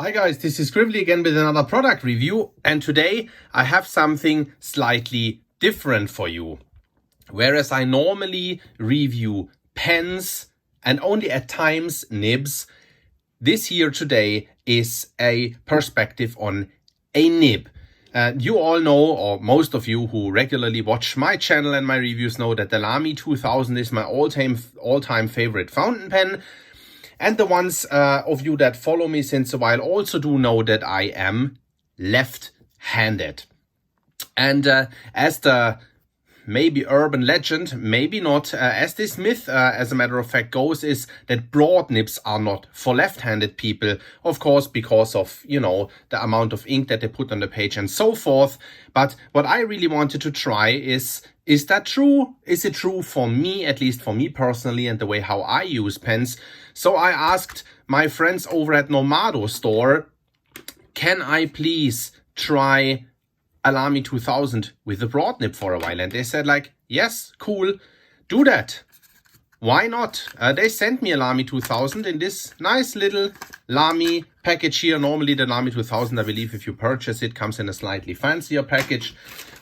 Hi guys, this is Scribbly again with another product review, and today I have something slightly different for you. Whereas I normally review pens and only at times nibs, this here today is a perspective on a nib. You all know, or most of you who regularly watch my channel and my reviews know that the Lamy 2000 is my all-time favorite fountain pen. And the ones of you that follow me since a while also do know that I am left-handed. And as the maybe urban legend, maybe not, as this myth, as a matter of fact, goes, is that broad nibs are not for left-handed people, of course, because of, you know, the amount of ink that they put on the page and so forth. But what I really wanted to try is that true? Is it true for me, at least for me personally, and the way how I use pens? So I asked my friends over at Nomado store, can I please try a Lamy 2000 with a broad nib for a while? And they said like, yes, cool, do that. Why not? They sent me a Lamy 2000 in this nice little Lamy package here. Normally the Lamy 2000, I believe if you purchase it, comes in a slightly fancier package.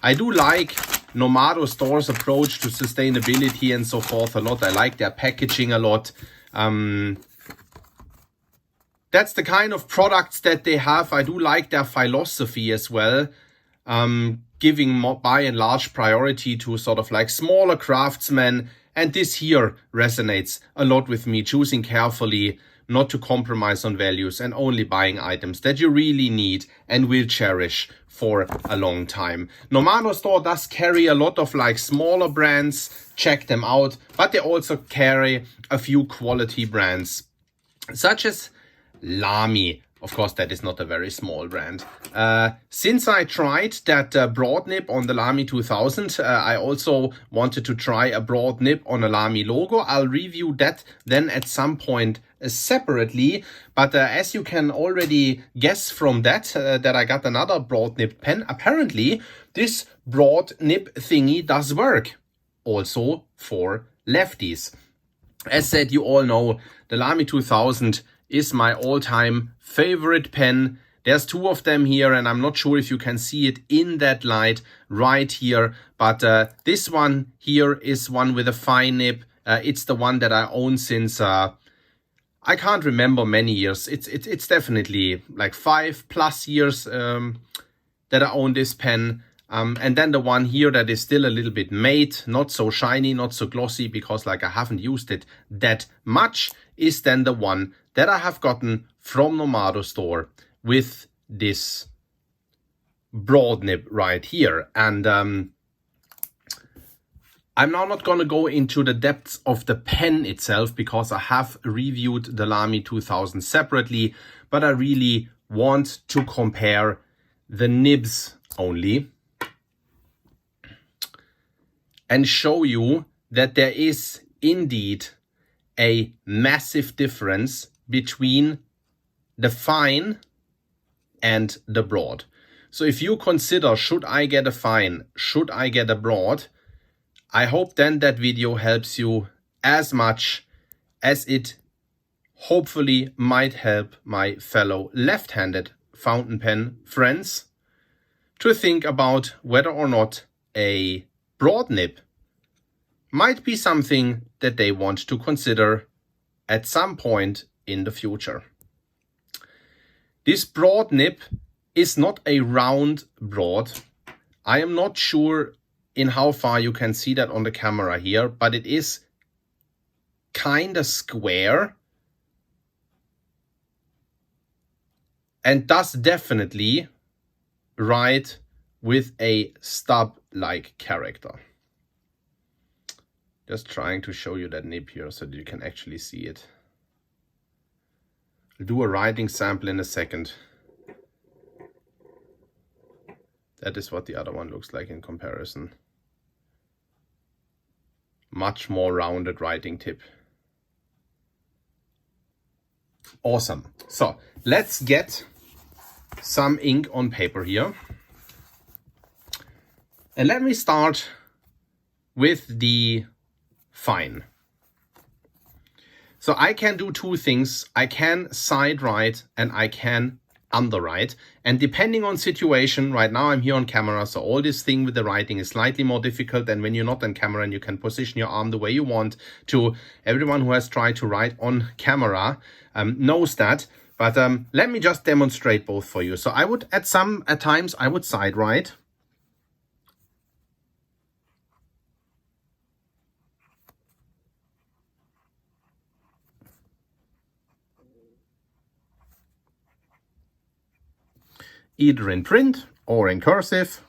I do like Nomado store's approach to sustainability and so forth a lot. I like their packaging a lot. That's the kind of products that they have. I do like their philosophy as well. Giving more, by and large, priority to sort of like smaller craftsmen. And this here resonates a lot with me, choosing carefully, not to compromise on values, and only buying items that you really need and will cherish for a long time. Nomado store does carry a lot of like smaller brands, check them out, but they also carry a few quality brands, such as Lamy. Of course, that is not a very small brand. Since I tried that broad nib on the Lamy 2000, I also wanted to try a broad nib on a Lamy logo. I'll review that then at some point separately. But as you can already guess from that, that I got another broad nib pen. Apparently, this broad nib thingy does work also for lefties. As said, you all know the Lamy 2000 is my all-time favorite pen. There's two of them here, and I'm not sure if you can see it in that light right here. But this one here is one with a fine nib. It's the one that I own since I can't remember many years. It's definitely like 5+ years that I own this pen. And then the one here that is still a little bit matte, not so shiny, not so glossy, because like I haven't used it that much, is then the one that I have gotten from Nomado store with this broad nib right here. And I'm now not going to go into the depths of the pen itself, because I have reviewed the Lamy 2000 separately, but I really want to compare the nibs only and show you that there is indeed a massive difference between the fine and the broad. So if you consider, should I get a fine, should I get a broad, I hope then that video helps you as much as it hopefully might help my fellow left-handed fountain pen friends to think about whether or not a broad nib might be something that they want to consider at some point in the future. This broad nib is not a round broad. I am not sure in how far you can see that on the camera here, but it is kind of square and does definitely write with a stub-like character. Just trying to show you that nib here so that you can actually see it. I'll do a writing sample in a second. That is what the other one looks like in comparison. Much more rounded writing tip. Awesome. So let's get some ink on paper here. And let me start with the fine. So I can do two things. I can side write and I can underwrite. And depending on situation, right now I'm here on camera, so all this thing with the writing is slightly more difficult than when you're not on camera and you can position your arm the way you want to. Everyone who has tried to write on camera knows that. But let me just demonstrate both for you. So I would, at times, I would side write. Either in print or in cursive.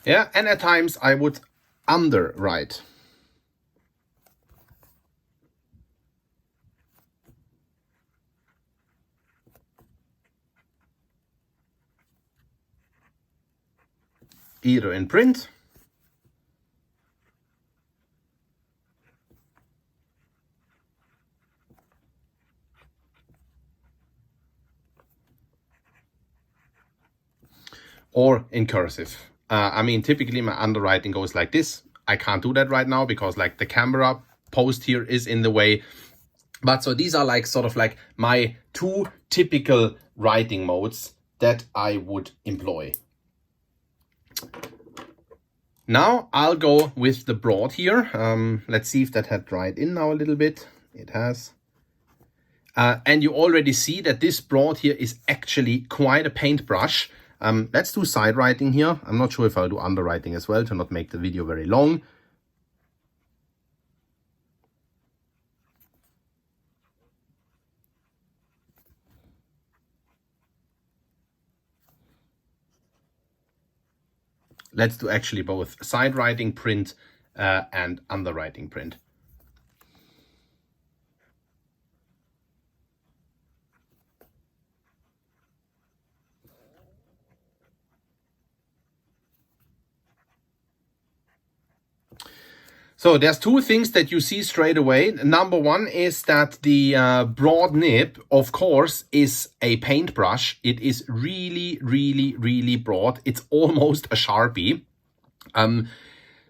Yeah, and at times I would underwrite. Either in print or in cursive. I mean, typically my underwriting goes like this. I can't do that right now because like the camera post here is in the way. But so these are like sort of like my two typical writing modes that I would employ. Now I'll go with the broad here. Let's see if that had dried in now a little bit. It has. And you already see that this broad here is actually quite a paintbrush. Let's do side writing here. I'm not sure if I'll do underwriting as well to not make the video very long. Let's do actually both side writing print and underwriting print. So there's two things that you see straight away. Number one is that the Broad Nib, of course, is a paintbrush. It is really, really, really broad. It's almost a Sharpie.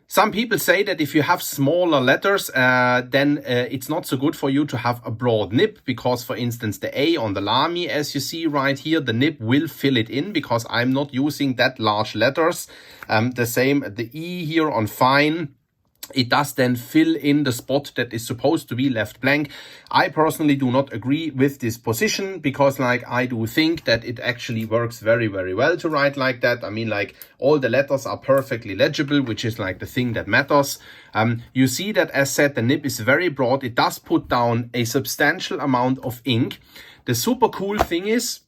Some people say that if you have smaller letters, then it's not so good for you to have a broad nib because, for instance, the A on the Lamy, as you see right here, the nib will fill it in because I'm not using that large letters. The same, the E here on fine. It does then fill in the spot that is supposed to be left blank. I personally do not agree with this position because like I do think that it actually works very, very well to write like that. I mean, like all the letters are perfectly legible, which is like the thing that matters. You see that, as said, the nib is very broad. It does put down a substantial amount of ink. The super cool thing is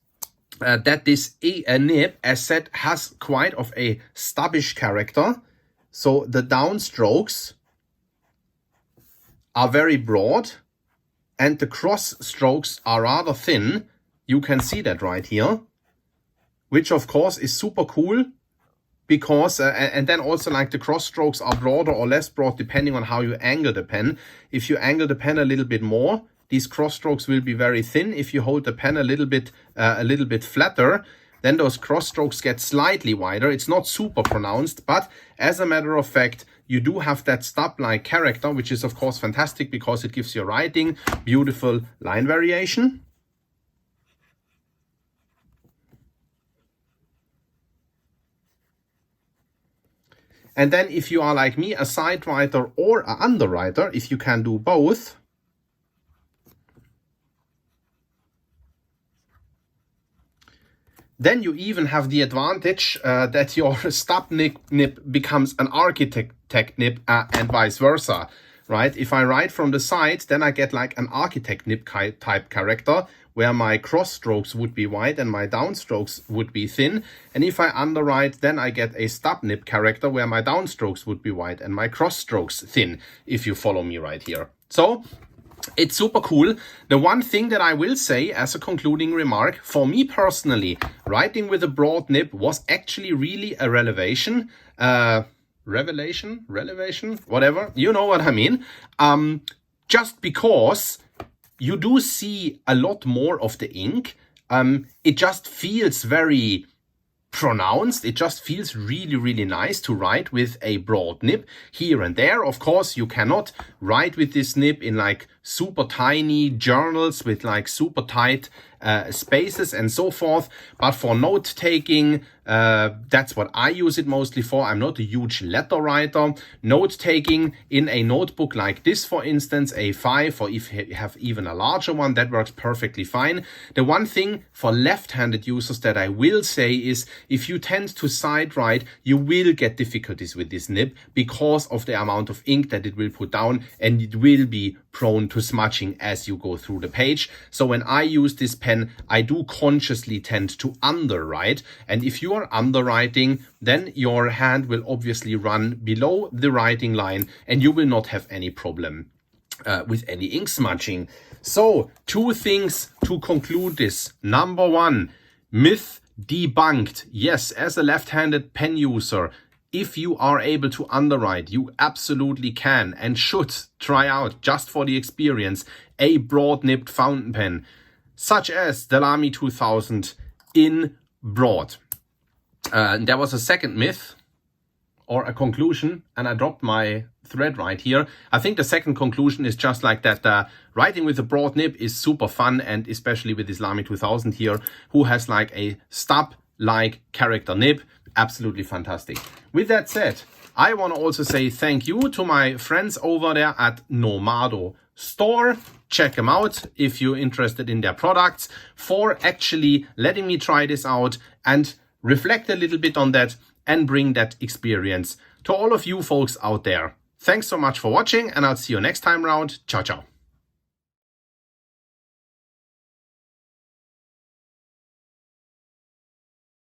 that this nib, as said, has quite of a stubbish character. So the downstrokes are very broad and the cross strokes are rather thin. You can see that right here, which of course is super cool because, and then also like the cross strokes are broader or less broad depending on how you angle the pen. If you angle the pen a little bit more, these cross strokes will be very thin. If you hold the pen a little bit flatter, then those cross strokes get slightly wider. It's not super pronounced, but as a matter of fact, you do have that stub-like character, which is of course fantastic because it gives your writing beautiful line variation. And then if you are like me, a side writer or an underwriter, if you can do both, then you even have the advantage that your stub nib becomes an architect nib and vice versa, right? If I write from the side, then I get like an architect nib type character where my cross strokes would be wide and my downstrokes would be thin. And if I underwrite, then I get a stub nib character where my downstrokes would be wide and my cross strokes thin, if you follow me right here. So it's super cool. The one thing that I will say as a concluding remark, for me personally, writing with a broad nib was actually really a revelation, whatever, you know what I mean. Just because you do see a lot more of the ink. It just feels very pronounced. It just feels really, really nice to write with a broad nib here and there. Of course, you cannot write with this nib in like super tiny journals with like super tight spaces and so forth. But for note taking, that's what I use it mostly for. I'm not a huge letter writer. Note taking in a notebook like this, for instance, A5, or if you have even a larger one, that works perfectly fine. The one thing for left-handed users that I will say is if you tend to side write, you will get difficulties with this nib because of the amount of ink that it will put down, and it will be prone to smudging as you go through the page. So when I use this pen, I do consciously tend to underwrite. And if you are underwriting, then your hand will obviously run below the writing line and you will not have any problem with any ink smudging. So 2 things to conclude this. Number 1, myth debunked. Yes, as a left-handed pen user, if you are able to underwrite, you absolutely can and should try out, just for the experience, a broad-nibbed fountain pen, such as the Lamy 2000 in broad. There was a second myth, or a conclusion, and I dropped my thread right here. I think the second conclusion is just like that. Writing with a broad nib is super fun, and especially with this Lamy 2000 here, who has like a stub-like character nib. Absolutely fantastic. With that said, I want to also say thank you to my friends over there at Nomado Store. Check them out if you're interested in their products, for actually letting me try this out and reflect a little bit on that and bring that experience to all of you folks out there. Thanks so much for watching, and I'll see you next time round. Ciao, ciao.